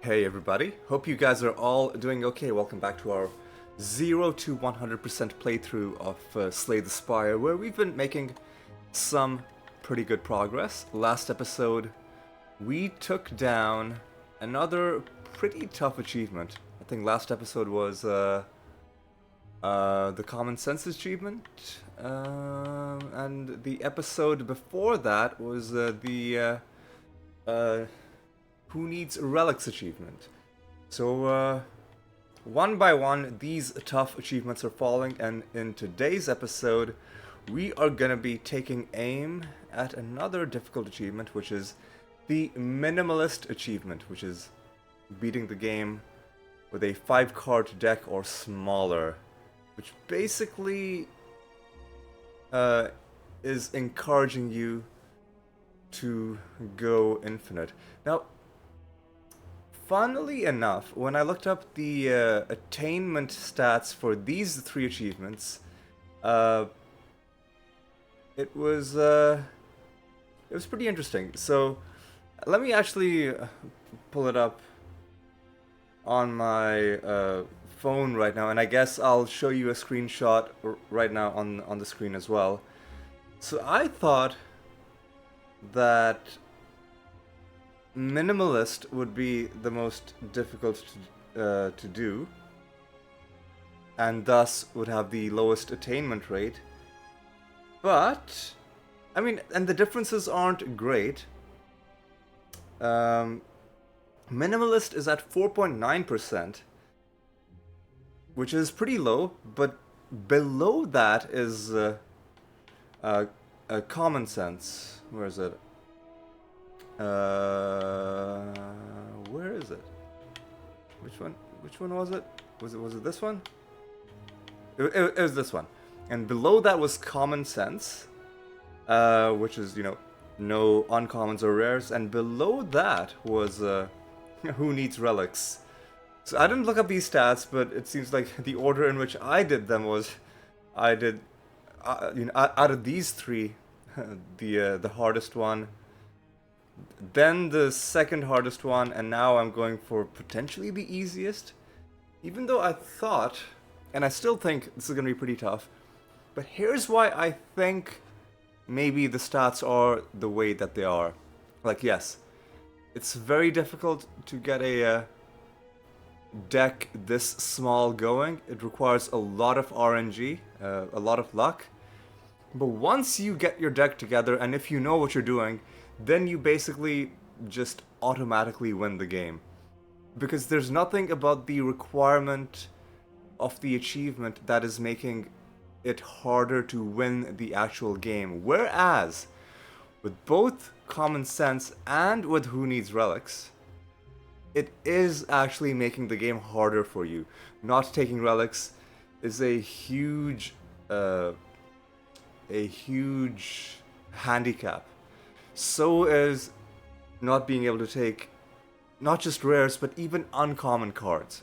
Hey everybody, hope you guys are all doing okay. Welcome back to our 0 to 100% playthrough of Slay the Spire, where we've been making some pretty good progress. Last episode, we took down another pretty tough achievement. I think last episode was the Common Sense achievement, and the episode before that was Who Needs Relics achievement. So, one by one, these tough achievements are falling, and in today's episode, we are gonna be taking aim at another difficult achievement, which is the Minimalist achievement, which is beating the game with a 5-card deck or smaller, which basically is encouraging you to go infinite. Now, funnily enough, when I looked up the attainment stats for these three achievements, it was pretty interesting. So let me actually pull it up on my phone right now, and I guess I'll show you a screenshot right now on the screen as well. So I thought that Minimalist would be the most difficult to do, and thus would have the lowest attainment rate. But, I mean, and the differences aren't great. Minimalist is at 4.9%, which is pretty low, but below that is Common Sense. Where is it? Where is it? Which one? Which one was it? Was it this one? It was this one. And below that was Common Sense, which is, you know, no uncommons or rares. And below that was Who Needs Relics. So I didn't look up these stats, but it seems like the order in which I did them was, I did, you know, out of these three, the hardest one, then the second hardest one, and now I'm going for potentially the easiest. Even though I thought, and I still think this is going to be pretty tough, but here's why I think maybe the stats are the way that they are. Like, yes, it's very difficult to get a deck this small going. It requires a lot of RNG, a lot of luck. But once you get your deck together, and if you know what you're doing, then you basically just automatically win the game. Because there's nothing about the requirement of the achievement that is making it harder to win the actual game. Whereas, with both Common Sense and with Who Needs Relics, it is actually making the game harder for you. Not taking relics is a huge handicap. So is not being able to take not just rares, but even uncommon cards.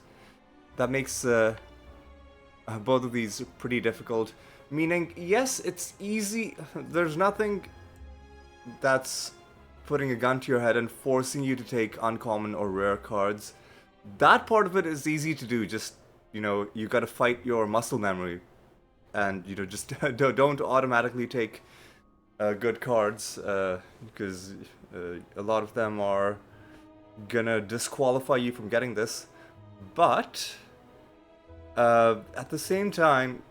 That makes both of these pretty difficult. Meaning, yes, it's easy. There's nothing that's putting a gun to your head and forcing you to take uncommon or rare cards. That part of it is easy to do. Just, you know, you gotta fight your muscle memory. And, you know, just don't automatically take good cards, because a lot of them are gonna disqualify you from getting this. But at the same time,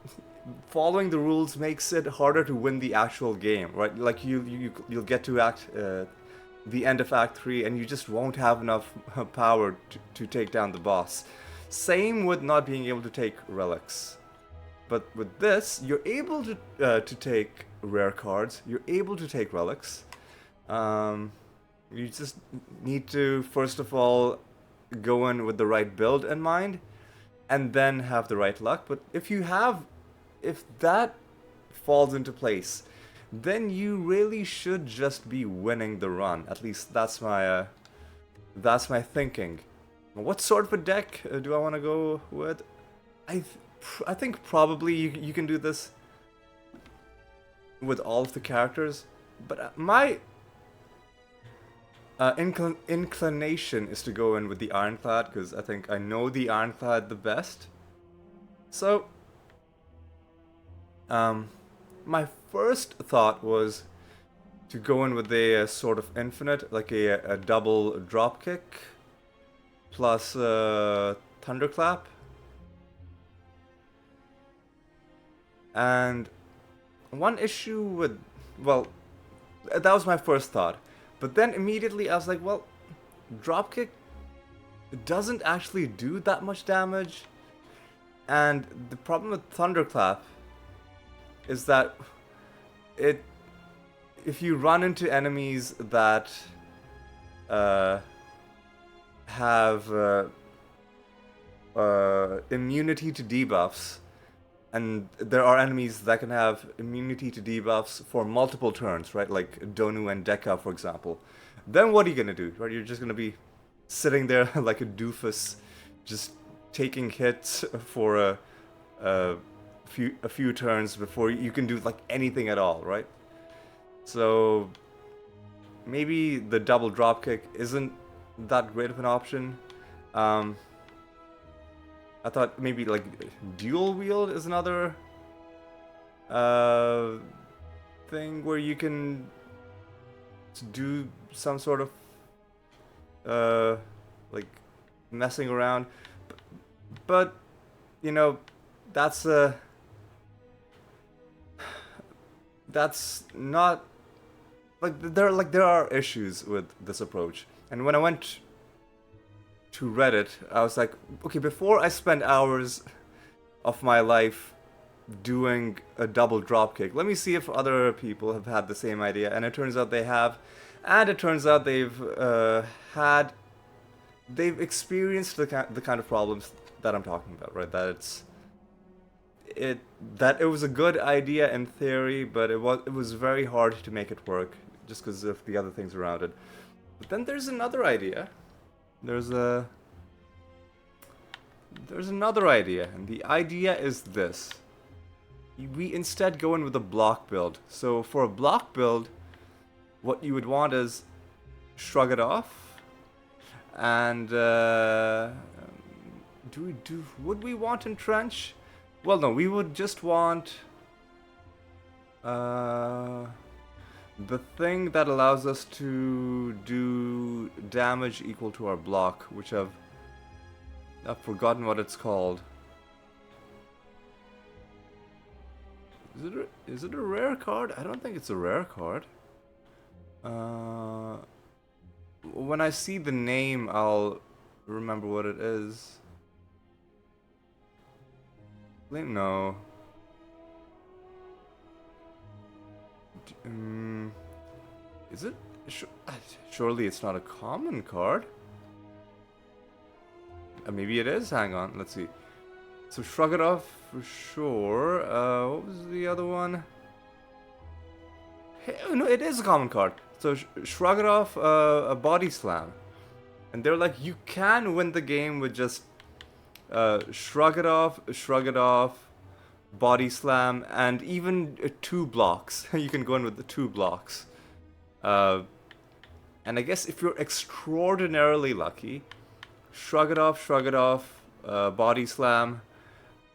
following the rules makes it harder to win the actual game, right? Like you'll get to the end of Act 3, and you just won't have enough power to take down the boss. Same with not being able to take relics. But with this, you're able to take rare cards. You're able to take relics. You just need to, first of all, go in with the right build in mind, and then have the right luck. But if that falls into place, then you really should just be winning the run. At least that's my thinking. What sort of a deck do I want to go with? I think probably you can do this with all of the characters, but my Inclination is to go in with the Ironclad, because I think I know the Ironclad the best. So, my first thought was to go in with a sort of infinite, like a double dropkick plus thunderclap. And one issue with, well, that was my first thought. But then immediately I was like, well, dropkick doesn't actually do that much damage. And the problem with thunderclap is that if you run into enemies that have immunity to debuffs, and there are enemies that can have immunity to debuffs for multiple turns, right? Like Donu and Deka, for example. Then what are you gonna do? Right? You're just gonna be sitting there like a doofus, just taking hits for a few turns before you can do like anything at all, right? So maybe the double dropkick isn't that great of an option. I thought maybe like dual wield is another thing where you can do some sort of like messing around, but you know that's not like there are issues with this approach. And when I went to Reddit, I was like, okay, before I spend hours of my life doing a double dropkick, let me see if other people have had the same idea. And it turns out they have, and it turns out they've experienced the kind of problems that I'm talking about, right? That it was a good idea in theory, but it was very hard to make it work just because of the other things around it. But then there's another idea. There's another idea, and the idea is this. We instead go in with a block build. So for a block build, what you would want is shrug it off, and would we want entrench? Well, no, we would just want the thing that allows us to do damage equal to our block, which I've forgotten what it's called. Is it a rare card? I don't think it's a rare card. When I see the name, I'll remember what it is. No. Is it? Surely it's not a common card. Maybe it is. Hang on, let's see. So shrug it off for sure. What was the other one? Hey, no, it is a common card. So shrug it off, a body slam, and they're like, you can win the game with just shrug it off, body slam, and even 2 blocks. You can go in with the 2 blocks. And I guess if you're extraordinarily lucky, shrug it off, body slam,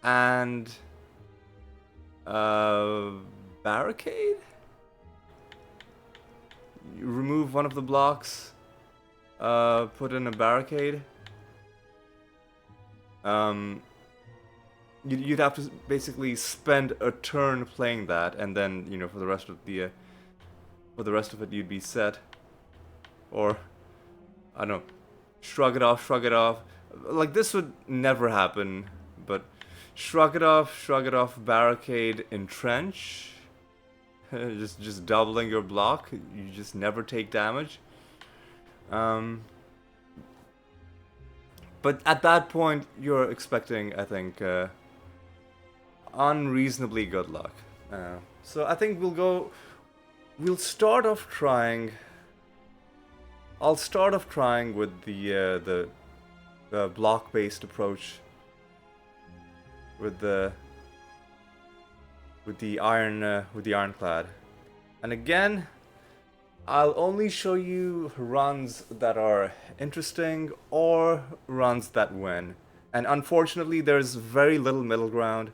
and barricade? You remove one of the blocks, put in a barricade. You'd have to basically spend a turn playing that, and then, you know, for the rest of it you'd be set. Or I don't know, shrug it off. Like, this would never happen, but shrug it off, barricade, entrench. just doubling your block. You just never take damage. But at that point, you're expecting, I think, unreasonably good luck. So I think we'll start off trying. I'll start off trying with the block-based approach, with the Ironclad, and again, I'll only show you runs that are interesting or runs that win. And unfortunately, there's very little middle ground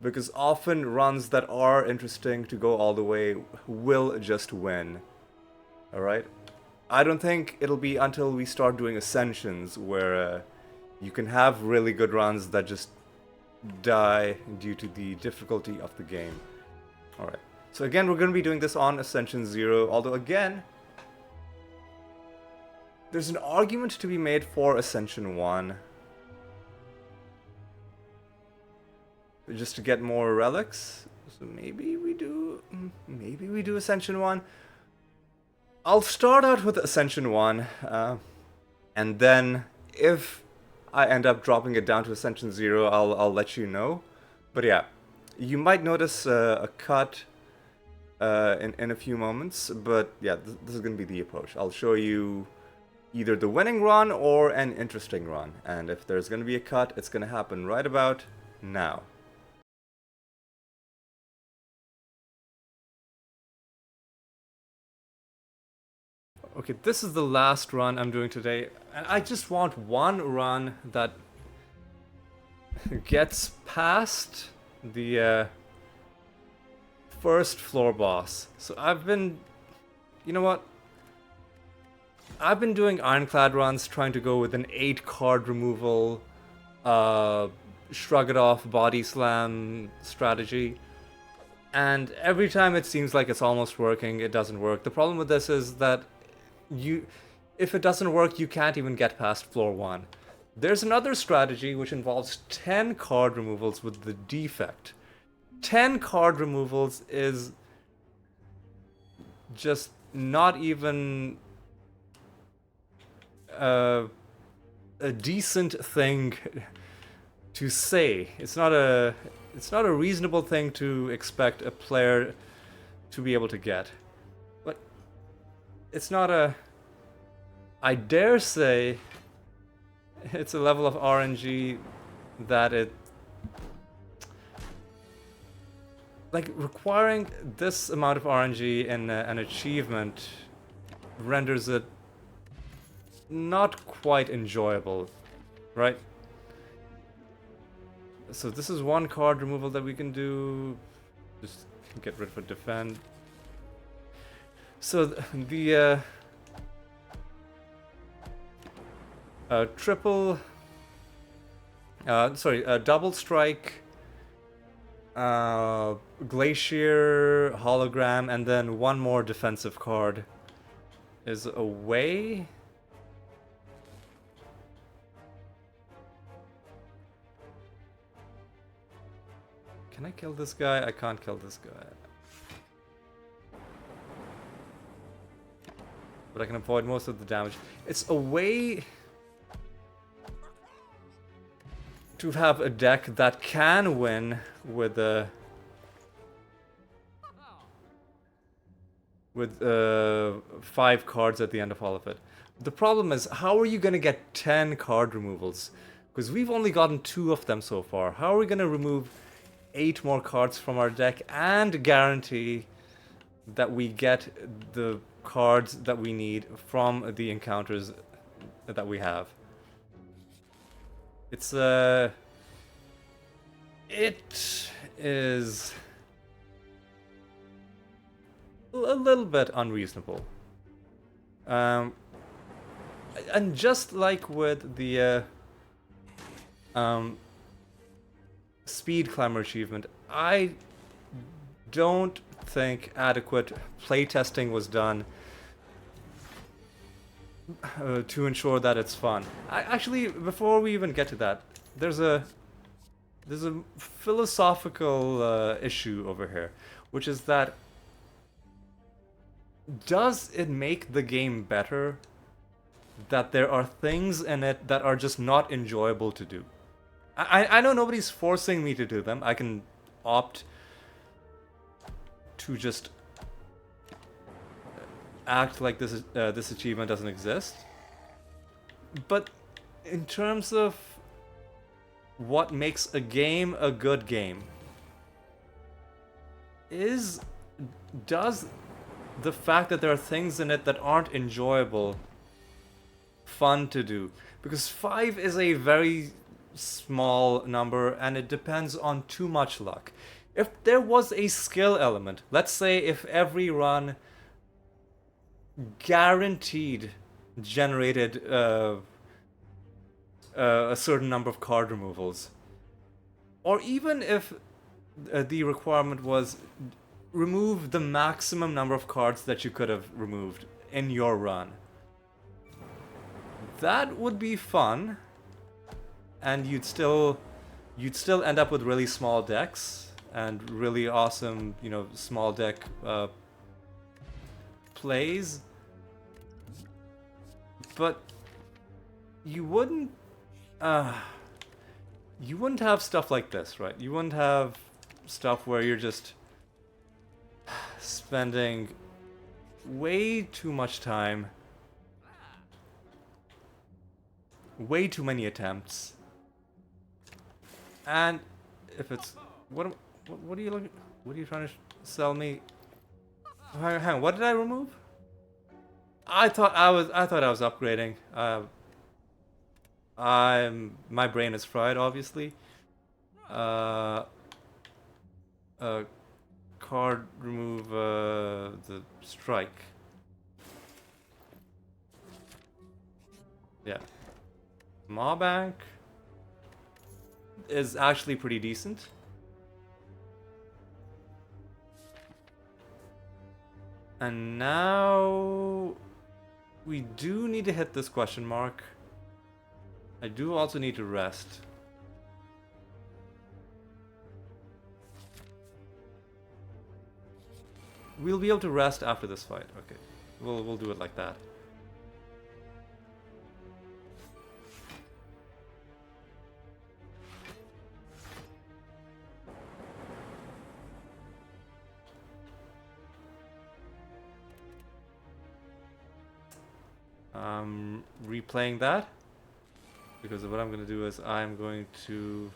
because often runs that are interesting to go all the way will just win. Alright? I don't think it'll be until we start doing Ascensions where you can have really good runs that just die due to the difficulty of the game. Alright. So again, we're going to be doing this on Ascension 0, although again, there's an argument to be made for Ascension 1. Just to get more relics. So maybe we do Ascension 1. I'll start out with Ascension 1, and then if I end up dropping it down to Ascension 0, I'll let you know. But yeah, you might notice a cut in a few moments, but yeah, this is going to be the approach. I'll show you either the winning run or an interesting run, and if there's going to be a cut, it's going to happen right about now. Okay, this is the last run I'm doing today, and I just want one run that gets past the first floor boss. So you know what? I've been doing Ironclad runs, trying to go with an 8 card removal, shrug it off, body slam strategy. And every time it seems like it's almost working, it doesn't work. The problem with this is that if it doesn't work, you can't even get past floor 1. There's another strategy which involves 10 card removals with the Defect. 10 card removals is just not even a decent thing to say. It's not a reasonable thing to expect a player to be able to get. But it's not I dare say it's a level of RNG that like requiring this amount of RNG in an achievement renders it not quite enjoyable, right? So this is one card removal that we can do. Just get rid of a defend. So the double strike, glacier, hologram, and then one more defensive card is away. Can I kill this guy? I can't kill this guy. But I can avoid most of the damage. It's a way to have a deck that can win with 5 cards at the end of all of it. The problem is, how are you going to get 10 card removals? Because we've only gotten 2 of them so far. How are we going to remove 8 more cards from our deck and guarantee that we get the cards that we need from the encounters that we have? It is a little bit unreasonable. And just like with the speed climber achievement, I don't think adequate playtesting was done to ensure that it's fun. Actually, before we even get to that, there's a philosophical issue over here, which is that does it make the game better that there are things in it that are just not enjoyable to do? I know nobody's forcing me to do them. I can opt to just act like this achievement doesn't exist. But in terms of what makes a game a good game, does the fact that there are things in it that aren't enjoyable, fun to do. Because 5 is a very small number and it depends on too much luck. If there was a skill element, let's say if every run guaranteed generated a certain number of card removals, or even if the requirement was remove the maximum number of cards that you could have removed in your run, that would be fun, and you'd still end up with really small decks and really awesome, you know, small deck plays. But you wouldn't have stuff like this, right? You wouldn't have stuff where you're just spending way too much time, way too many attempts, and if it's what are you looking? What are you trying to sell me? Hang on, what did I remove? I thought I was upgrading. My brain is fried, obviously. Card remove the strike. Yeah. Maw Bank is actually pretty decent. And now we do need to hit this question mark. I do also need to rest. We'll be able to rest after this fight. Okay. We'll do it like that. Replaying that, because what I'm going to do is I'm going to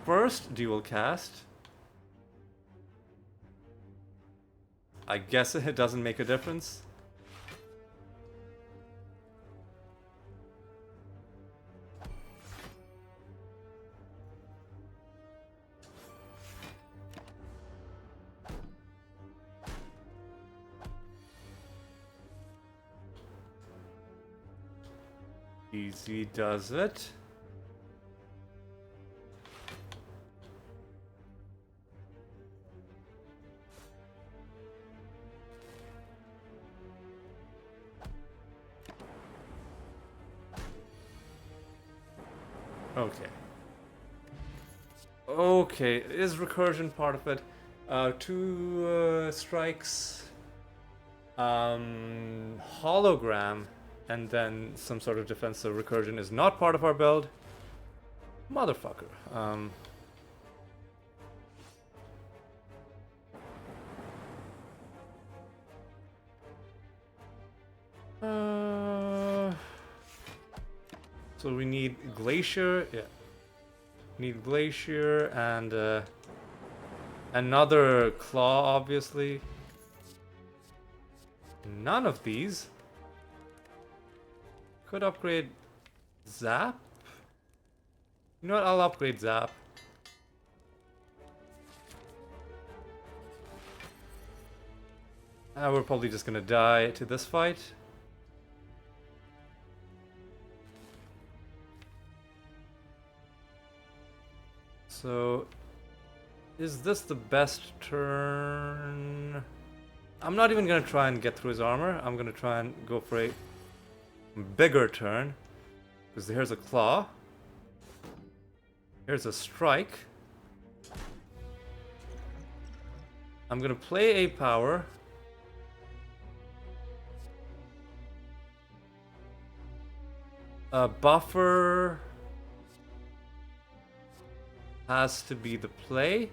first dual cast. I guess it doesn't make a difference. Easy does it. Okay. Okay, is recursion part of it? 2 strikes, hologram, and then some sort of defense. So recursion is not part of our build. Motherfucker. So we need Glacier, yeah. Need Glacier and another Claw, obviously. None of these. Could upgrade Zap? You know what, I'll upgrade Zap. We're probably just gonna die to this fight. So, is this the best turn? I'm not even gonna try and get through his armor. I'm gonna try and go for a bigger turn. Because here's a claw. Here's a strike. I'm gonna play a power. A buffer has to be the play.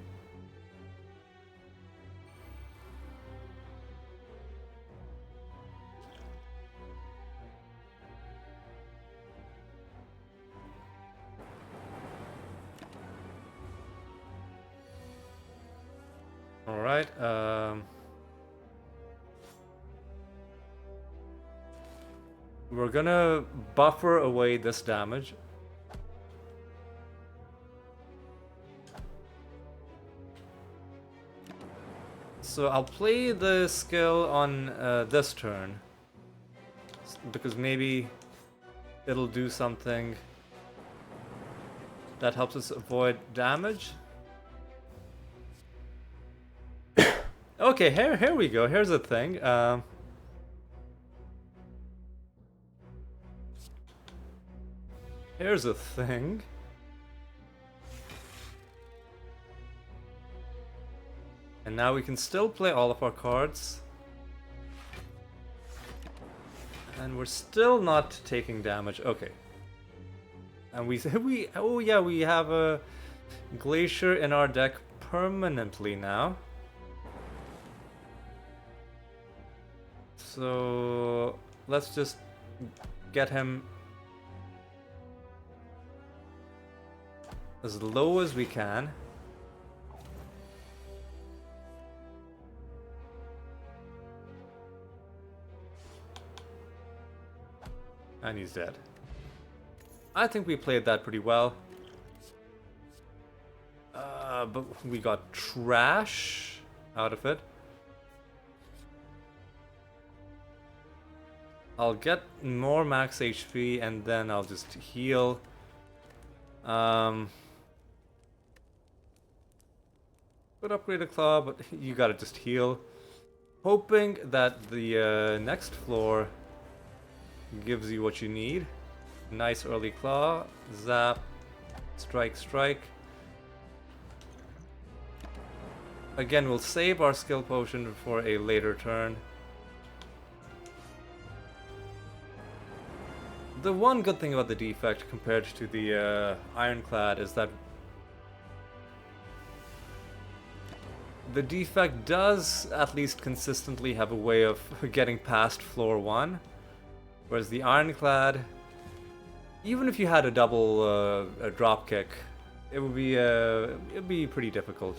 Alright, we're gonna buffer away this damage. So I'll play the skill on this turn, because maybe it'll do something that helps us avoid damage. Okay, here we go. Here's the thing. Here's a thing. And now we can still play all of our cards. And we're still not taking damage. Okay. And we oh yeah, we have a Glacier in our deck permanently now. So let's just get him as low as we can. And he's dead. I think we played that pretty well. But we got trash out of it. I'll get more max HP and then I'll just heal. Could upgrade a claw, but you gotta just heal. Hoping that the next floor gives you what you need. Nice early claw. Zap. Strike, strike. Again, we'll save our skill potion for a later turn. The one good thing about the Defect compared to the Ironclad is that the Defect does at least consistently have a way of getting past floor 1, whereas the Ironclad, even if you had a double a drop kick, it would be it'd be pretty difficult.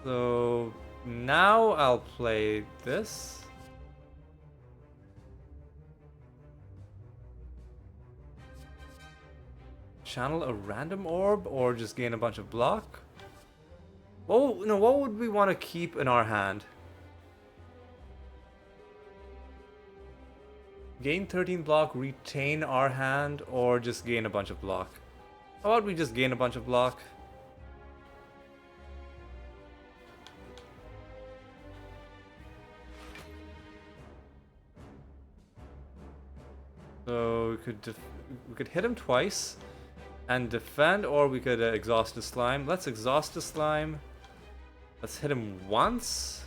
So now I'll play this. Channel a random orb or just gain a bunch of block? Oh no, what would we want to keep in our hand? Gain 13 block, retain our hand, or just gain a bunch of block? How about we just gain a bunch of block? So we could hit him twice and defend, or we could exhaust the slime. Let's exhaust the slime. Let's hit him once.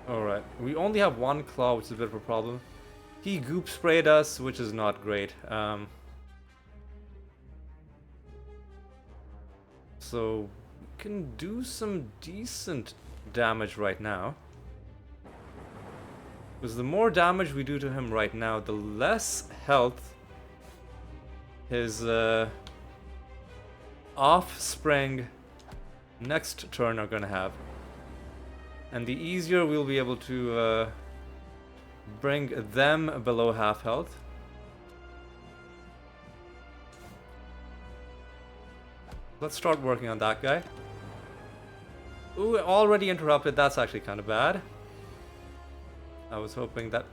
Alright, we only have one claw, which is a bit of a problem. He goop sprayed us, which is not great. So we can do some decent damage right now. Because the more damage we do to him right now, the less health his offspring next turn are gonna have. And the easier we'll be able to bring them below half health. Let's start working on that guy. Ooh, already interrupted. That's actually kind of bad. I was hoping that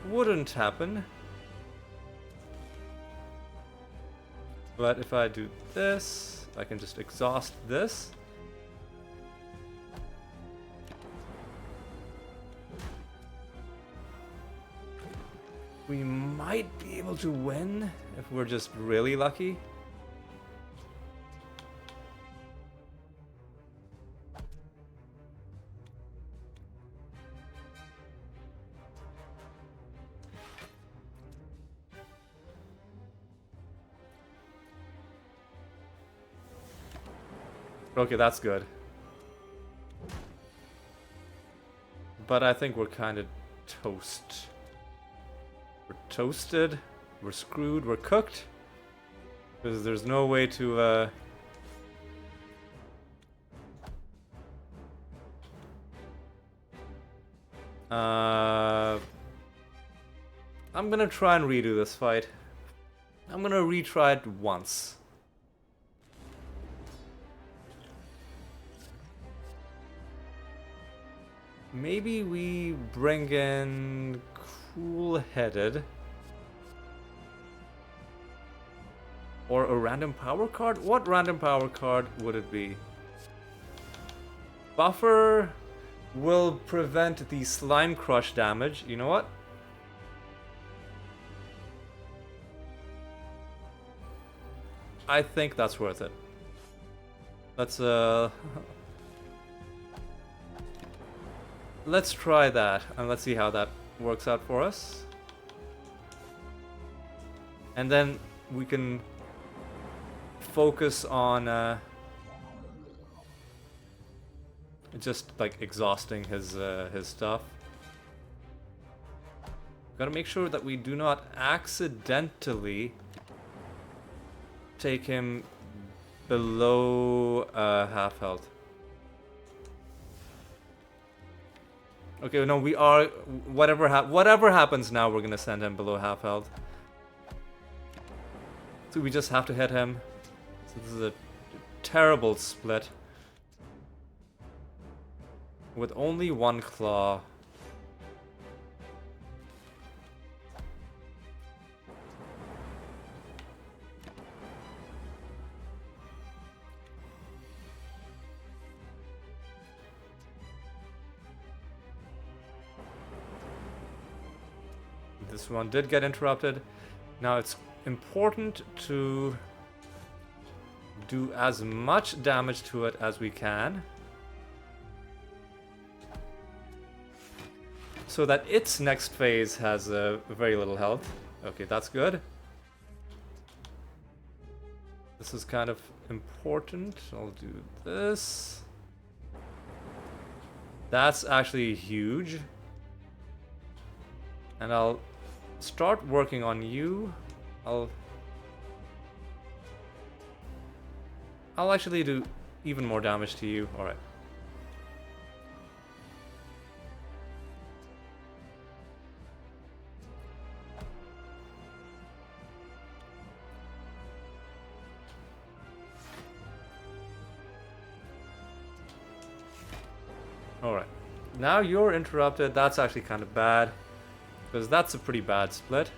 wouldn't happen. But if I do this, I can just exhaust this. We might be able to win if we're just really lucky. Okay, that's good. But I think we're kind of toast. We're toasted. We're screwed. We're cooked. Because there's no way to, I'm gonna try and redo this fight. I'm gonna retry it once. Maybe we bring in Cool-Headed. Or a random power card? What random power card would it be? Buffer will prevent the Slime Crush damage. You know what? I think that's worth it. Let's try that, and let's see how that works out for us. And then we can focus on just like exhausting his stuff. Gotta make sure that we do not accidentally take him below half health. Okay, no, we are. Whatever happens now, we're gonna send him below half health. So we just have to hit him. So this is a terrible split. With only one claw. This one did get interrupted. Now it's important to do as much damage to it as we can, so that its next phase has very little health. Okay, that's good. This is kind of important. I'll do this. That's actually huge. And I'll start working on you. I'll actually do even more damage to you. Alright. Alright. Now you're interrupted. That's actually kind of bad, because that's a pretty bad split.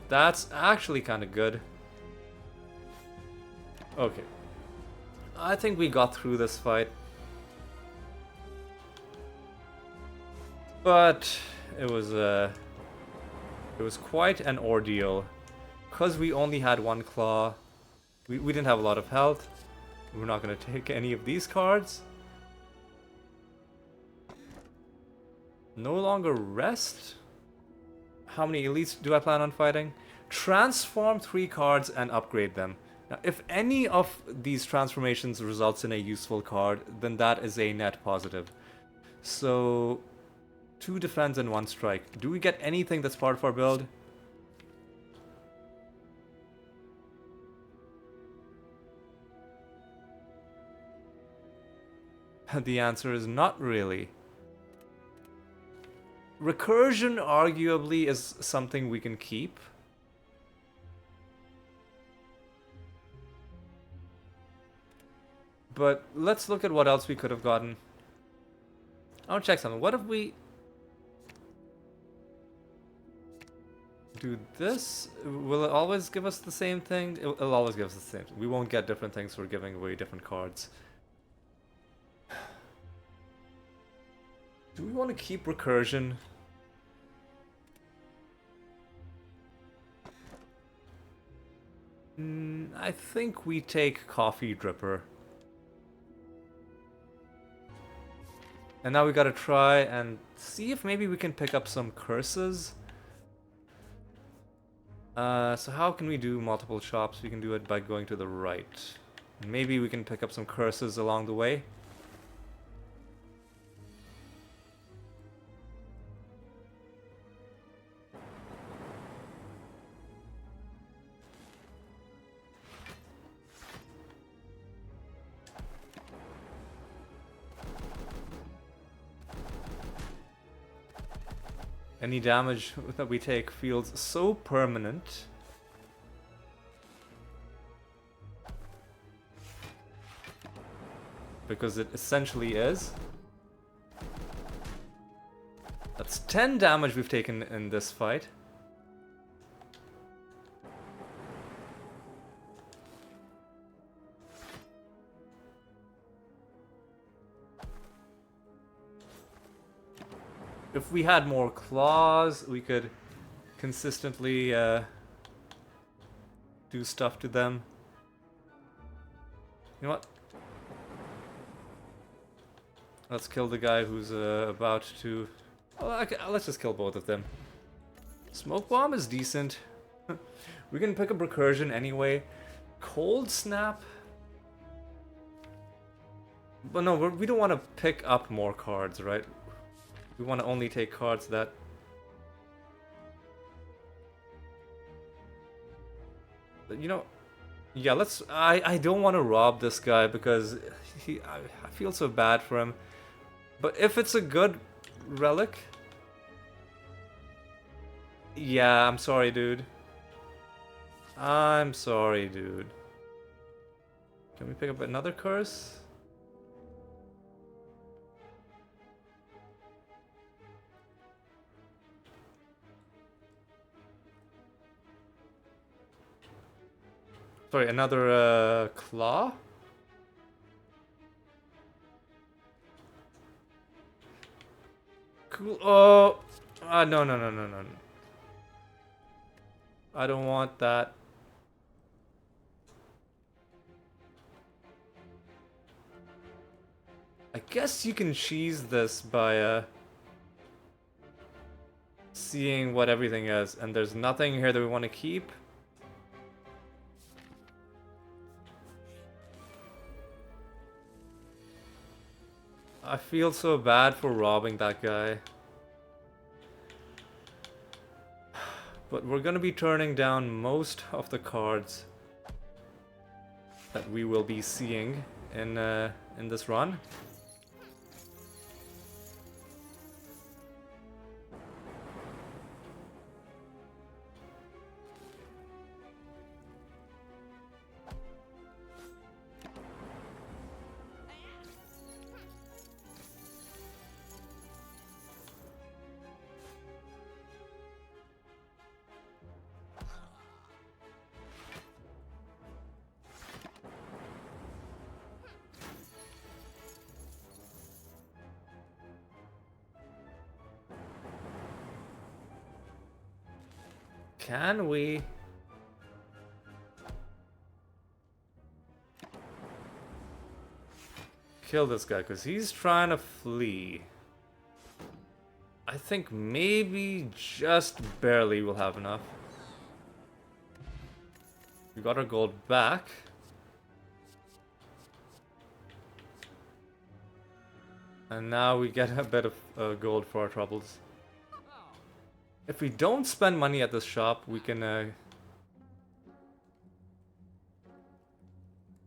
That's actually kind of good. Okay. I think we got through this fight. But it was quite an ordeal. Because we only had one claw. We didn't have a lot of health. We're not going to take any of these cards. No longer rest? How many elites do I plan on fighting? Transform 3 cards and upgrade them. Now, if any of these transformations results in a useful card, then that is a net positive. So, 2 defense and 1 strike. Do we get anything that's part of our build? The answer is not really. Recursion arguably is something we can keep. But let's look at what else we could have gotten. I'll check something. What if we do this? Will it always give us the same thing? It'll always give us the same. We won't get different things for giving away different cards. Do we want to keep recursion? I think we take Coffee Dripper. And now we gotta try and see if maybe we can pick up some curses. So how can we do multiple shops? We can do it by going to the right. Maybe we can pick up some curses along the way. Any damage that we take feels so permanent. Because it essentially is. That's 10 damage we've taken in this fight. If we had more claws, we could consistently do stuff to them. You know what? Let's kill the guy who's about to... Oh, okay, let's just kill both of them. Smoke bomb is decent. We can pick up recursion anyway. Cold snap? But no, we don't want to pick up more cards, right? We want to only take cards that... You know... Yeah, let's... I don't want to rob this guy because I feel so bad for him. But if it's a good relic... Yeah, I'm sorry, dude. I'm sorry, dude. Can we pick up another curse? Sorry, another claw? Cool. Oh, no. I don't want that. I guess you can cheese this by seeing what everything is, and there's nothing here that we want to keep. I feel so bad for robbing that guy. But we're gonna be turning down most of the cards that we will be seeing in this run. Can we? Kill this guy, because he's trying to flee. I think maybe just barely we'll have enough. We got our gold back. And now we get a bit of gold for our troubles. If we don't spend money at this shop, we can...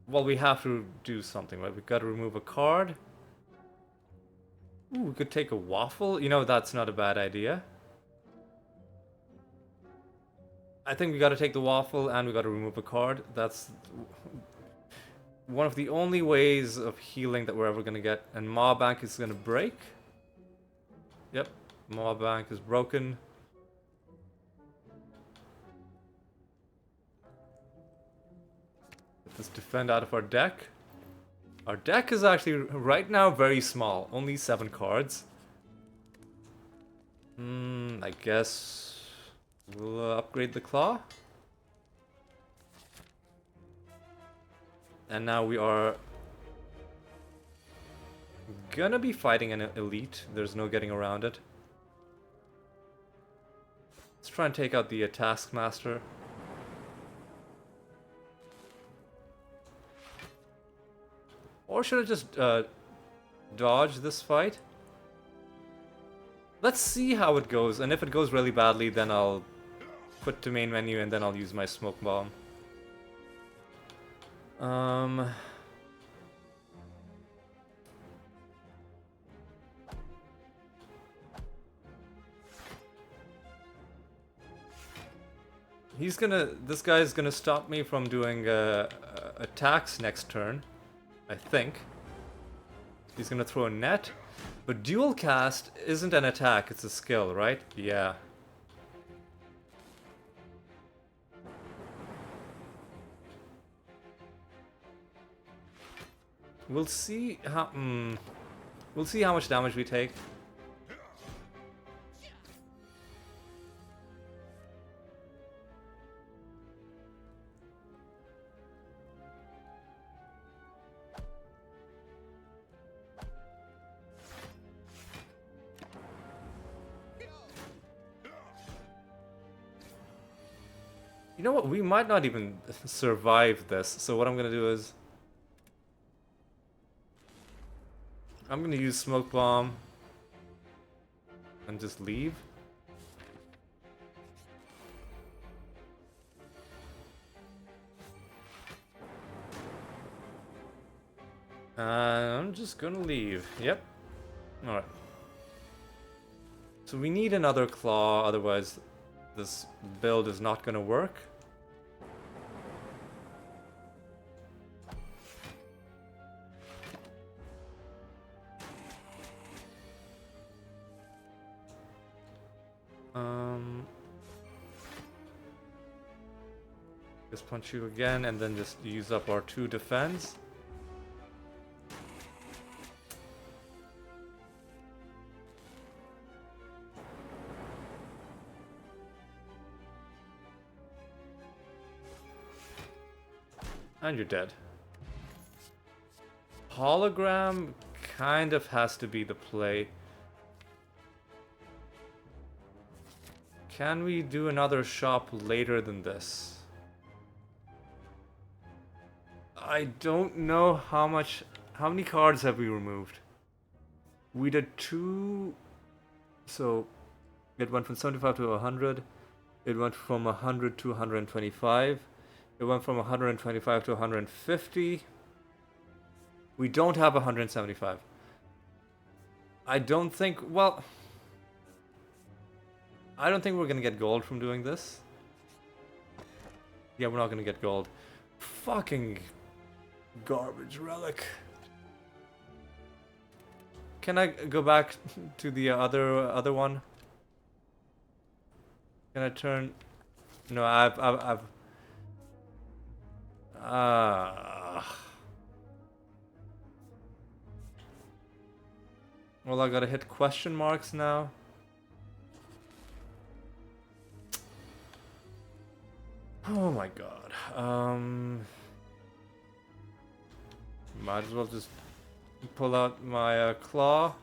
Well, we have to do something, right? We've got to remove a card. Ooh, we could take a waffle. You know, that's not a bad idea. I think we got to take the waffle and we got to remove a card. That's one of the only ways of healing that we're ever going to get. And Maw Bank is going to break. Yep, Maw Bank is broken. Let's defend out of our deck. Our deck is actually right now very small, only 7 cards. I guess we'll upgrade the claw. And now we are gonna be fighting an elite. There's no getting around it. Let's try and take out the Taskmaster. Or should I just dodge this fight? Let's see how it goes, and if it goes really badly, then I'll quit to main menu and then I'll use my smoke bomb. This guy's gonna stop me from doing attacks next turn, I think. He's gonna throw a net, but dual cast isn't an attack, it's a skill, right? Yeah. We'll see how much damage we take. You know what? We might not even survive this. So what I'm gonna do is I'm gonna use smoke bomb and just leave. I'm just gonna leave. Yep. Alright. So we need another claw, otherwise this build is not gonna work. Just punch you again and then just use up our 2 defense. And you're dead. Hologram kind of has to be the play. Can we do another shop later than this? I don't know how many cards have we removed? We did 2, so it went from 75 to 100. It went from 100 to 125. It went from 125 to 150. We don't have 175. I don't think we're gonna get gold from doing this. Yeah, we're not gonna get gold. Fucking garbage relic. Can I go back to the other one? Can I turn? No, I've well, I gotta hit question marks now. Oh my god. Might as well just pull out my claw.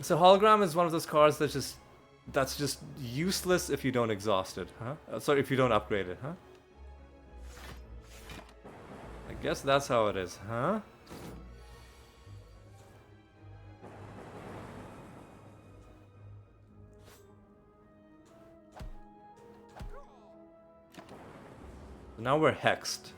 So hologram is one of those cards that's just useless if you don't exhaust it, huh? Sorry, if you don't upgrade it, huh? I guess that's how it is, huh? Now we're hexed.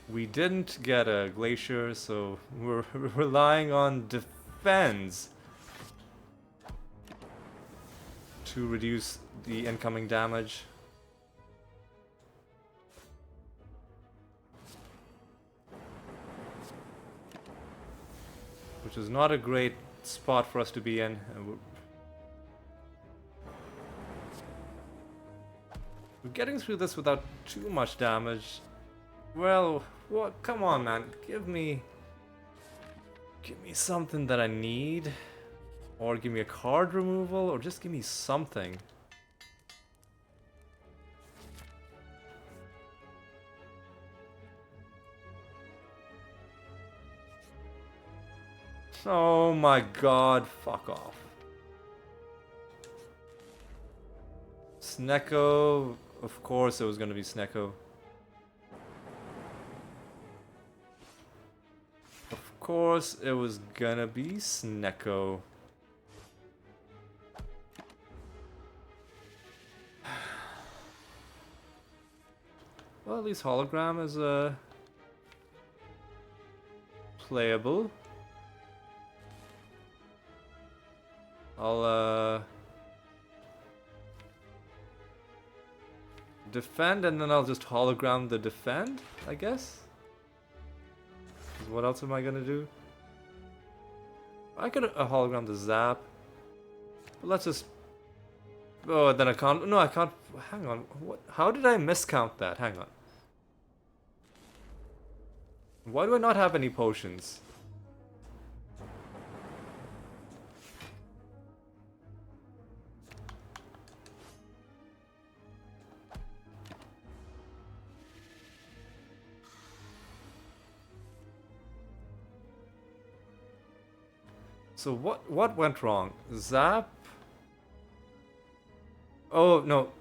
We didn't get a glacier, so we're relying on defense to reduce the incoming damage. Which is not a great spot for us to be in. We're getting through this without too much damage. Well, what? Come on, man. Give me something that I need. Or give me a card removal, or just give me something. Oh my god, fuck off. Snecko, of course it was gonna be Snecko. Of course it was gonna be Snecko. Well, at least hologram is playable. I'll defend and then I'll just hologram the defend, I guess. 'Cause what else am I gonna do? I could hologram the zap. But let's just. Oh, then I can't. No, I can't. Hang on. What? How did I miscount that? Hang on. Why do I not have any potions? So what went wrong? Zap? Oh, no.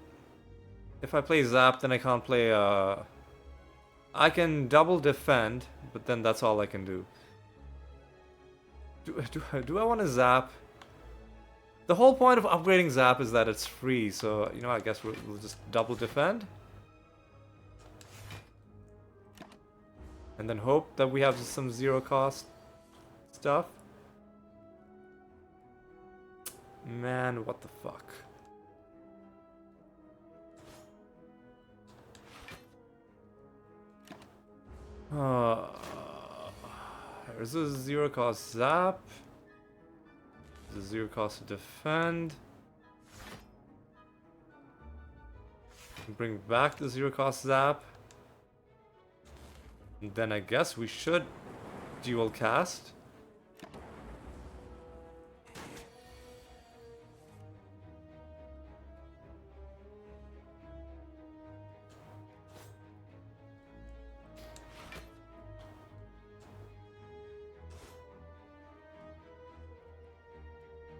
If I play Zap, then I can't play, I can double defend, but then that's all I can do. Do I want to Zap? The whole point of upgrading Zap is that it's free, so, you know, I guess we'll just double defend. And then hope that we have some zero cost stuff. Man, what the fuck? There's a zero cost zap. There's a zero cost defend. Bring back the zero cost zap. And then I guess we should dual cast.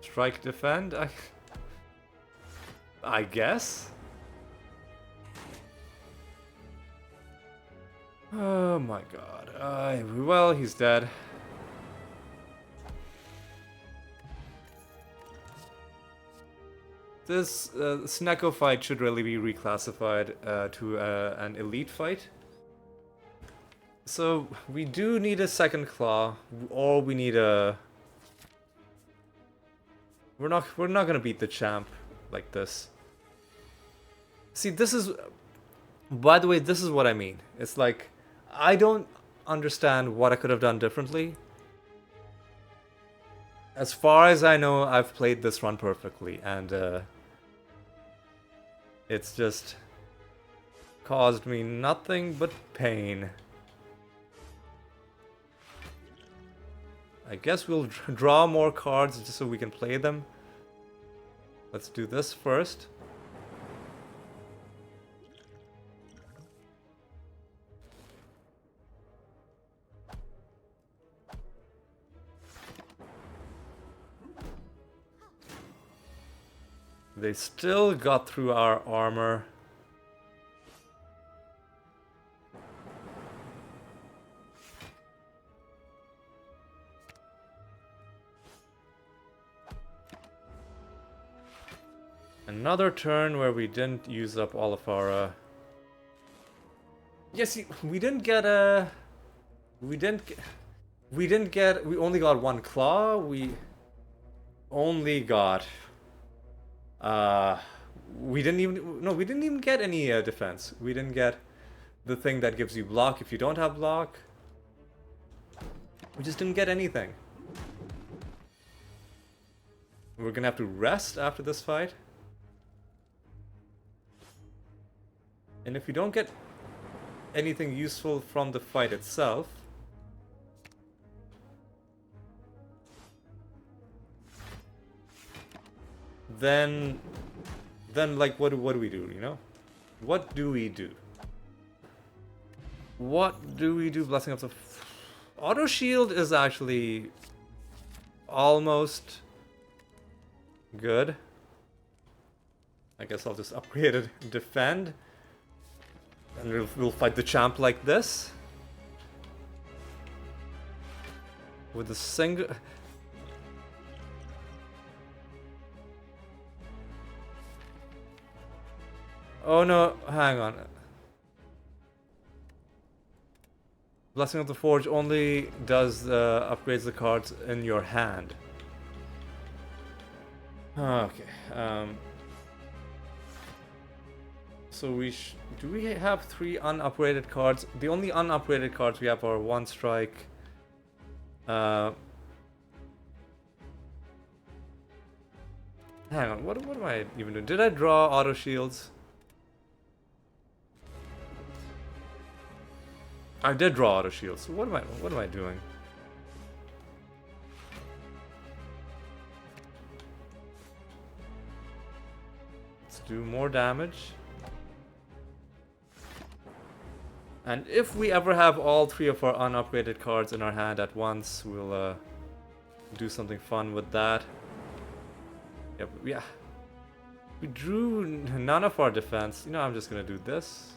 Strike defend, I guess. Oh my god. Well, he's dead. This Snecko fight should really be reclassified to an elite fight. So we do need a second claw, or we need a. We're not gonna beat the champ like this. See, this is. By the way, this is what I mean. It's like I don't understand what I could have done differently. As far as I know, I've played this run perfectly, and it's just caused me nothing but pain. I guess we'll draw more cards just so we can play them. Let's do this first. They still got through our armor. Another turn where we didn't use up all of our Yes, we didn't get a we only got one claw. We only got we didn't even get any defense. We didn't get the thing that gives you block if you don't have block. We just didn't get anything. We're gonna have to rest after this fight. And if we don't get anything useful from the fight itself, then like what do we do, you know? What do we do? What do we do? Blessing of the auto shield is actually almost good. I guess I'll just upgrade it, defend, and we'll fight the champ like this. With a single... Oh no, hang on. Blessing of the Forge only does upgrades the cards in your hand. Okay. So do we have 3 unupgraded cards? The only unupgraded cards we have are 1 strike. Hang on, what am I even doing? Did I draw auto shields? I did draw auto shields. So what am I doing? Let's do more damage. And if we ever have all 3 of our unupgraded cards in our hand at once, we'll do something fun with that. Yeah. We drew none of our defense. You know, I'm just gonna do this.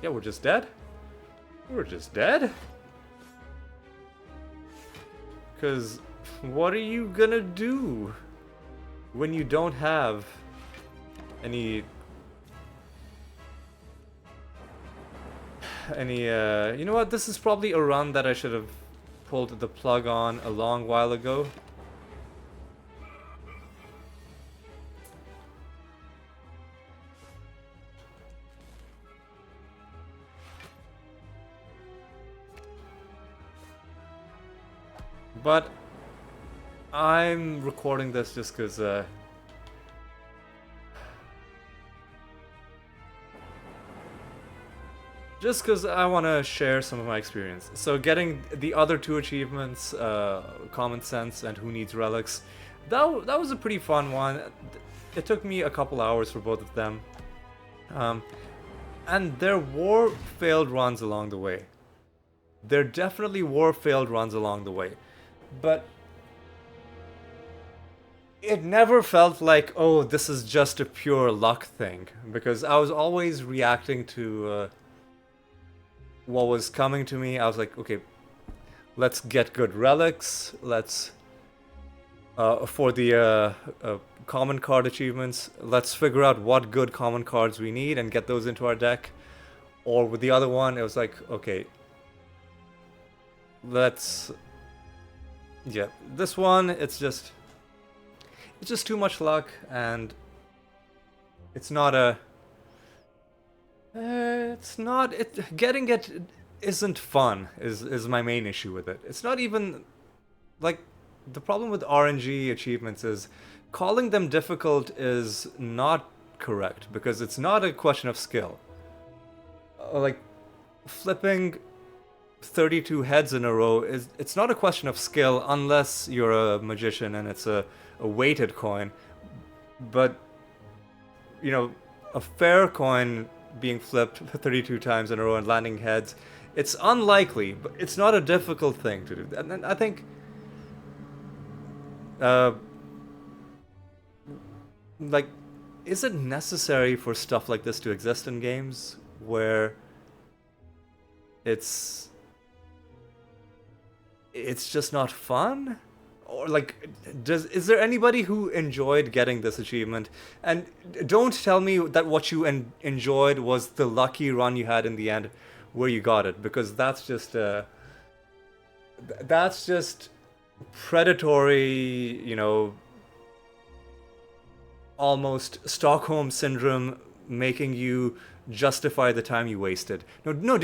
Yeah, we're just dead. We're just dead. Because what are you gonna do when you don't have any you know what, this is probably a run that I should have pulled the plug on a long while ago. But I'm recording this just because I want to share some of my experience. So getting the other 2 achievements, Common Sense and Who Needs Relics, that was a pretty fun one. It took me a couple hours for both of them. And there were failed runs along the way. There definitely were failed runs along the way. But it never felt like, oh, this is just a pure luck thing. Because I was always reacting to what was coming to me. I was like, okay, let's get good relics. Let's, for the common card achievements, let's figure out what good common cards we need and get those into our deck. Or with the other one, it was like, okay, let's... Yeah, this one, it's just too much luck, and it's not a... getting it isn't fun, is my main issue with it. It's not even, like, the problem with RNG achievements is calling them difficult is not correct, because it's not a question of skill. Like, flipping 32 heads in a row it's not a question of skill unless you're a magician and it's a weighted coin. But, you know, a fair coin being flipped 32 times in a row and landing heads, it's unlikely, but it's not a difficult thing to do. And I think like, is it necessary for stuff like this to exist in games where it's just not fun? Or like, is there anybody who enjoyed getting this achievement? And don't tell me that what you enjoyed was the lucky run you had in the end where you got it, because that's just predatory, you know, almost Stockholm syndrome, making you justify the time you wasted. No,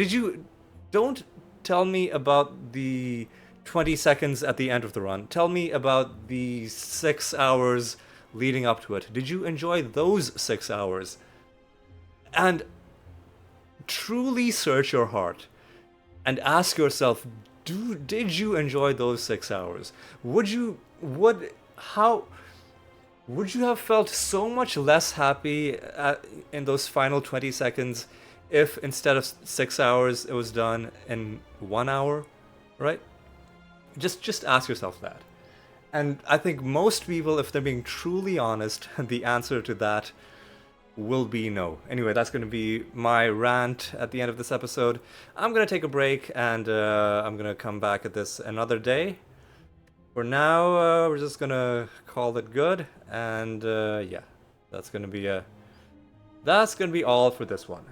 don't tell me about the 20 seconds at the end of the run. Tell me about the 6 hours leading up to it. Did you enjoy those 6 hours? And truly search your heart and ask yourself, did you enjoy those 6 hours? Would you have felt so much less happy in those final 20 seconds if instead of 6 hours it was done in 1 hour, right? Just ask yourself that. And I think most people, if they're being truly honest, the answer to that will be no. Anyway, that's going to be my rant at the end of this episode. I'm going to take a break, and I'm going to come back at this another day. For now, we're just going to call it good, and yeah, that's going to be all for this one.